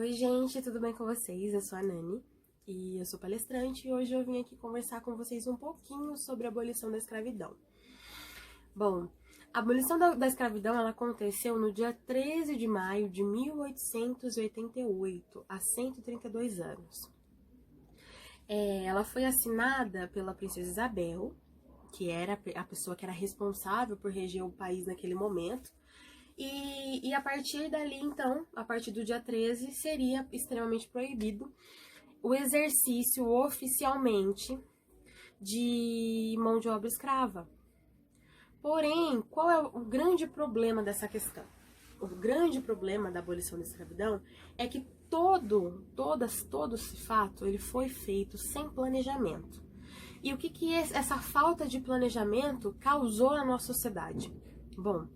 Oi gente, tudo bem com vocês? Eu sou a Nani e eu sou palestrante e hoje eu vim aqui conversar com vocês um pouquinho sobre a abolição da escravidão. Bom, a abolição da escravidão ela aconteceu no dia 13 de maio de 1888, há 132 anos. Ela foi assinada pela princesa Isabel, que era a pessoa que era responsável por reger o país naquele momento. E a partir dali, então, a partir do dia 13, seria extremamente proibido o exercício oficialmente de mão de obra escrava. Porém, qual é o grande problema dessa questão? O grande problema da abolição da escravidão é que todo esse fato ele foi feito sem planejamento. E o que essa falta de planejamento causou na nossa sociedade? Bom,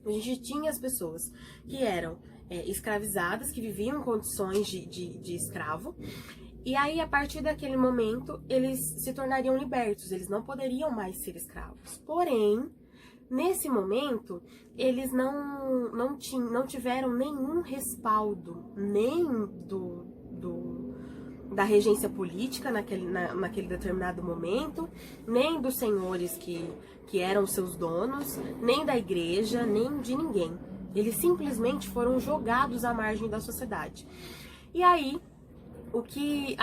a gente tinha as pessoas que eram escravizadas, que viviam em condições de escravo, e aí, a partir daquele momento, eles se tornariam libertos, eles não poderiam mais ser escravos. Porém, nesse momento, eles não tiveram nenhum respaldo, nem da regência política naquele determinado momento, nem dos senhores que eram seus donos, nem da igreja, nem de ninguém. Eles simplesmente foram jogados à margem da sociedade. E aí, o que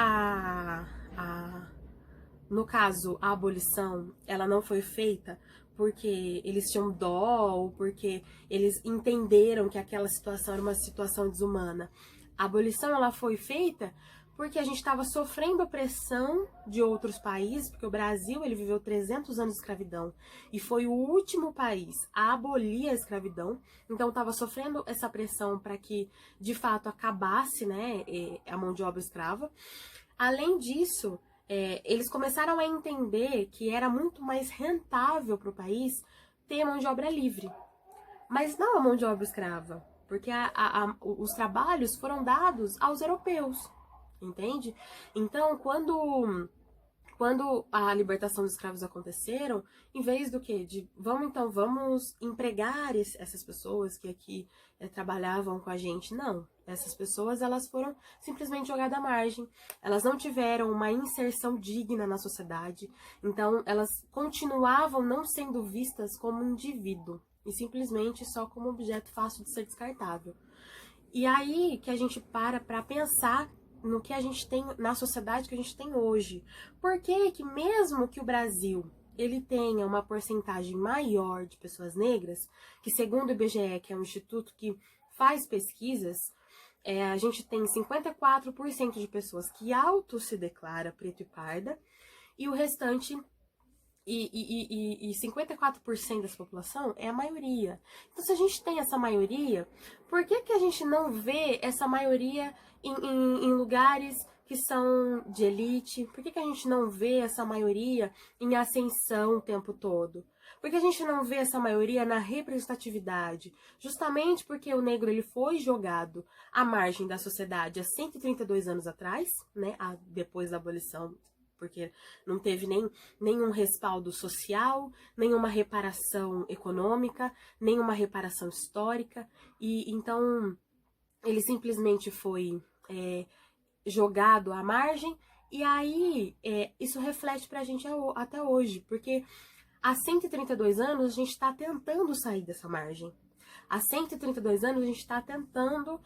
no caso, a abolição, ela não foi feita porque eles tinham dó ou porque eles entenderam que aquela situação era uma situação desumana. A abolição, ela foi feita porque a gente estava sofrendo a pressão de outros países, porque o Brasil ele viveu 300 anos de escravidão e foi o último país a abolir a escravidão, então estava sofrendo essa pressão para que, de fato, acabasse, né, a mão de obra escrava. Além disso, eles começaram a entender que era muito mais rentável para o país ter mão de obra livre, mas não a mão de obra escrava, porque os trabalhos foram dados aos europeus. Entende? Então, quando a libertação dos escravos aconteceram, em vez do que? Vamos empregar essas pessoas que aqui trabalhavam com a gente. Não. Essas pessoas, elas foram simplesmente jogadas à margem. Elas não tiveram uma inserção digna na sociedade. Então, elas continuavam não sendo vistas como indivíduo. E simplesmente só como objeto fácil de ser descartável. E aí que a gente para pensar no que a gente tem, na sociedade que a gente tem hoje. Por que mesmo que o Brasil ele tenha uma porcentagem maior de pessoas negras, que segundo o IBGE, que é um instituto que faz pesquisas, a gente tem 54% de pessoas que se declara preto e parda, e o restante... E 54% dessa população é a maioria. Então, se a gente tem essa maioria, por que a gente não vê essa maioria em lugares que são de elite? Por que a gente não vê essa maioria em ascensão o tempo todo? Por que a gente não vê essa maioria na representatividade? Justamente porque o negro ele foi jogado à margem da sociedade há 132 anos atrás, né, depois da abolição, porque não teve nenhum respaldo social, nenhuma reparação econômica, nenhuma reparação histórica, e então ele simplesmente foi jogado à margem, e aí isso reflete pra gente até hoje, porque há 132 anos a gente está tentando sair dessa margem. Há 132 anos a gente está tentando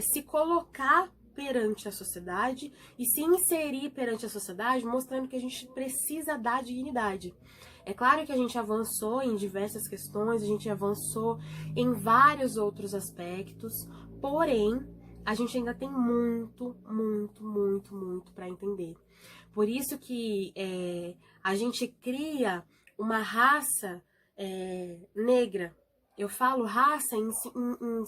se colocar perante a sociedade e se inserir perante a sociedade, mostrando que a gente precisa dar dignidade. É claro que a gente avançou em diversas questões, a gente avançou em vários outros aspectos, porém, a gente ainda tem muito para entender. Por isso que a gente cria uma raça negra. Eu falo raça em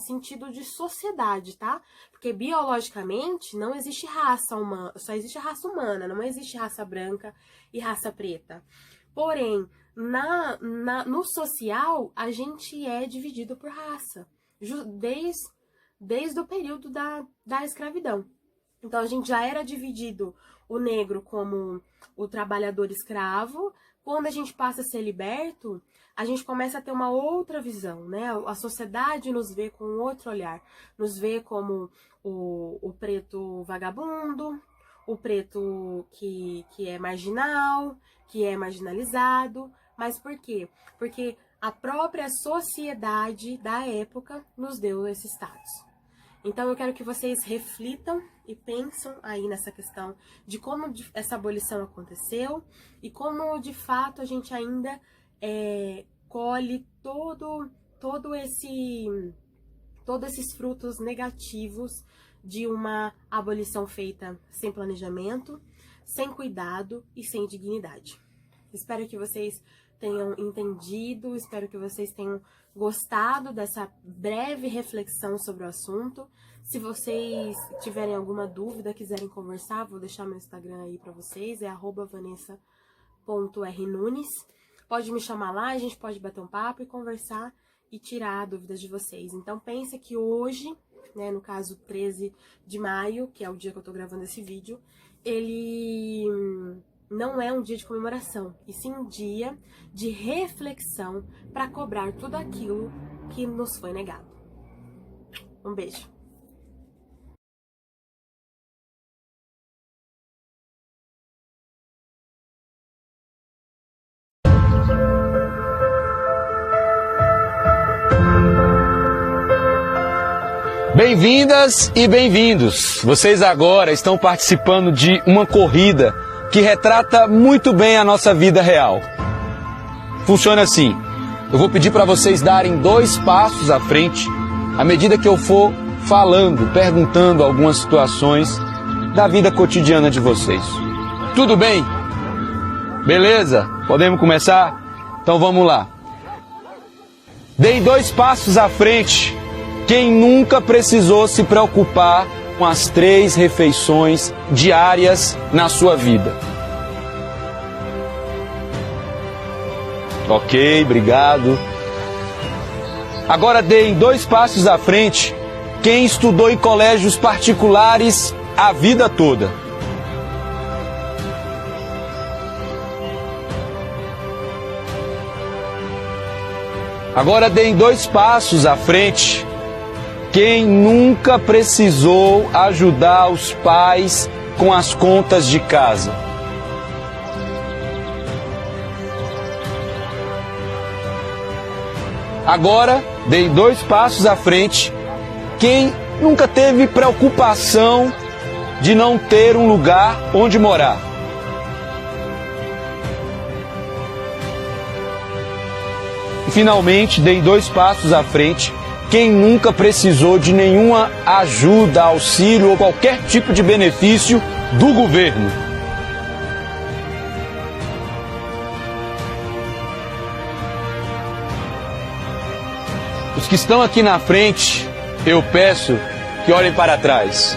sentido de sociedade, tá? Porque biologicamente não existe raça humana, só existe raça humana, não existe raça branca e raça preta. Porém, no social, a gente é dividido por raça, desde o período da escravidão. Então, a gente já era dividido o negro como o trabalhador escravo, Quando a gente passa a ser liberto, a gente começa a ter uma outra visão, né? A sociedade nos vê com outro olhar, nos vê como o preto vagabundo, o preto que é marginal, que é marginalizado. Mas por quê? Porque a própria sociedade da época nos deu esse status. Então eu quero que vocês reflitam e pensem aí nessa questão de como essa abolição aconteceu e como de fato a gente ainda colhe todos esses frutos negativos de uma abolição feita sem planejamento, sem cuidado e sem dignidade. Espero que vocês tenham entendido, espero que vocês tenham gostado dessa breve reflexão sobre o assunto. Se vocês tiverem alguma dúvida, quiserem conversar, vou deixar meu Instagram aí pra vocês, é @vanessa.rnunes. Pode me chamar lá, a gente pode bater um papo e conversar e tirar dúvidas de vocês. Então pensa que hoje, né, no caso 13 de maio, que é o dia que eu tô gravando esse vídeo, ele não é um dia de comemoração, e sim um dia de reflexão para cobrar tudo aquilo que nos foi negado. Um beijo. Bem-vindas e bem-vindos! Vocês agora estão participando de uma corrida que retrata muito bem a nossa vida real. Funciona assim: eu vou pedir para vocês darem 2 passos à frente à medida que eu for falando, perguntando algumas situações da vida cotidiana de vocês. Tudo bem? Beleza? Podemos começar? Então vamos lá. Deem 2 passos à frente quem nunca precisou se preocupar com as 3 refeições diárias na sua vida. Ok, obrigado. Agora deem 2 passos à frente quem estudou em colégios particulares a vida toda. Agora deem 2 passos à frente quem nunca precisou ajudar os pais com as contas de casa. Agora, dei 2 passos à frente quem nunca teve preocupação de não ter um lugar onde morar. E finalmente, dei 2 passos à frente quem nunca precisou de nenhuma ajuda, auxílio ou qualquer tipo de benefício do governo. Os que estão aqui na frente, eu peço que olhem para trás.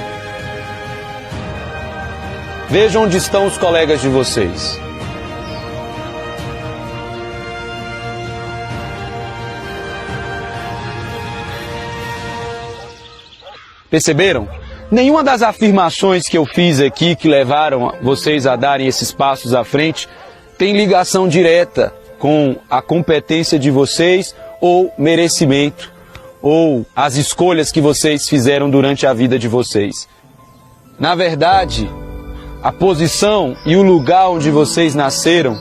Vejam onde estão os colegas de vocês. Perceberam? Nenhuma das afirmações que eu fiz aqui, que levaram vocês a darem esses passos à frente, tem ligação direta com a competência de vocês ou merecimento, ou as escolhas que vocês fizeram durante a vida de vocês. Na verdade, a posição e o lugar onde vocês nasceram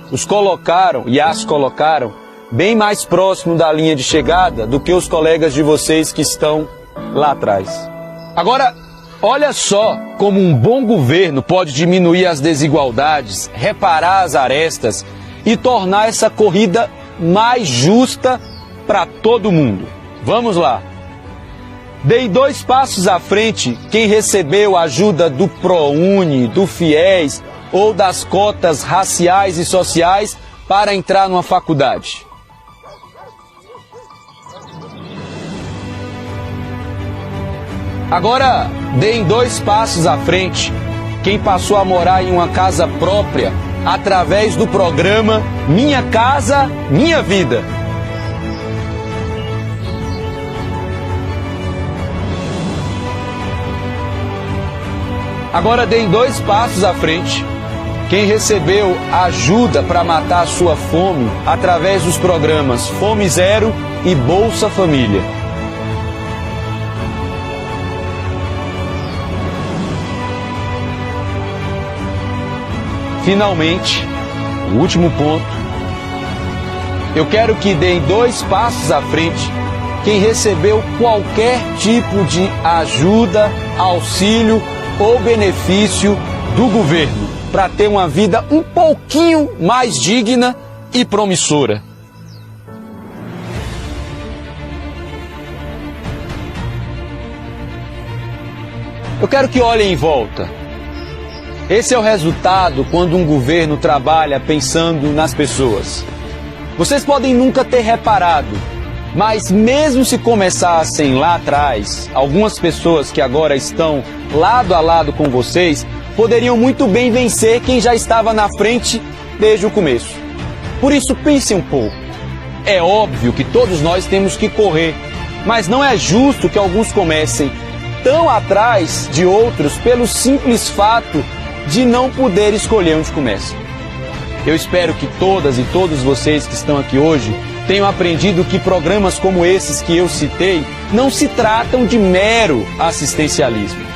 os colocaram e as colocaram bem mais próximo da linha de chegada do que os colegas de vocês que estão lá atrás. Agora, olha só como um bom governo pode diminuir as desigualdades, reparar as arestas e tornar essa corrida mais justa para todo mundo. Vamos lá. Dei 2 passos à frente quem recebeu ajuda do ProUni, do FIES ou das cotas raciais e sociais para entrar numa faculdade. Agora, deem 2 passos à frente quem passou a morar em uma casa própria através do programa Minha Casa, Minha Vida. Agora deem 2 passos à frente quem recebeu ajuda para matar a sua fome através dos programas Fome Zero e Bolsa Família. Finalmente, o último ponto, eu quero que deem 2 passos à frente quem recebeu qualquer tipo de ajuda, auxílio ou benefício do governo para ter uma vida um pouquinho mais digna e promissora. Eu quero que olhem em volta. Esse é o resultado quando um governo trabalha pensando nas pessoas. Vocês podem nunca ter reparado, mas mesmo se começassem lá atrás, algumas pessoas que agora estão lado a lado com vocês poderiam muito bem vencer quem já estava na frente desde o começo. Por isso, pensem um pouco. É óbvio que todos nós temos que correr, mas não é justo que alguns comecem tão atrás de outros pelo simples fato de não poder escolher onde começa. Eu espero que todas e todos vocês que estão aqui hoje tenham aprendido que programas como esses que eu citei não se tratam de mero assistencialismo.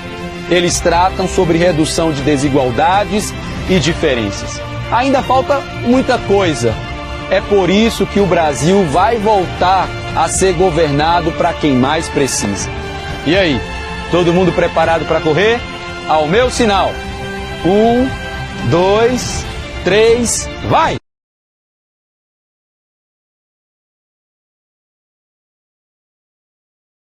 Eles tratam sobre redução de desigualdades e diferenças. Ainda falta muita coisa. É por isso que o Brasil vai voltar a ser governado para quem mais precisa. E aí, todo mundo preparado para correr? Ao meu sinal. 1, 2, 3, vai!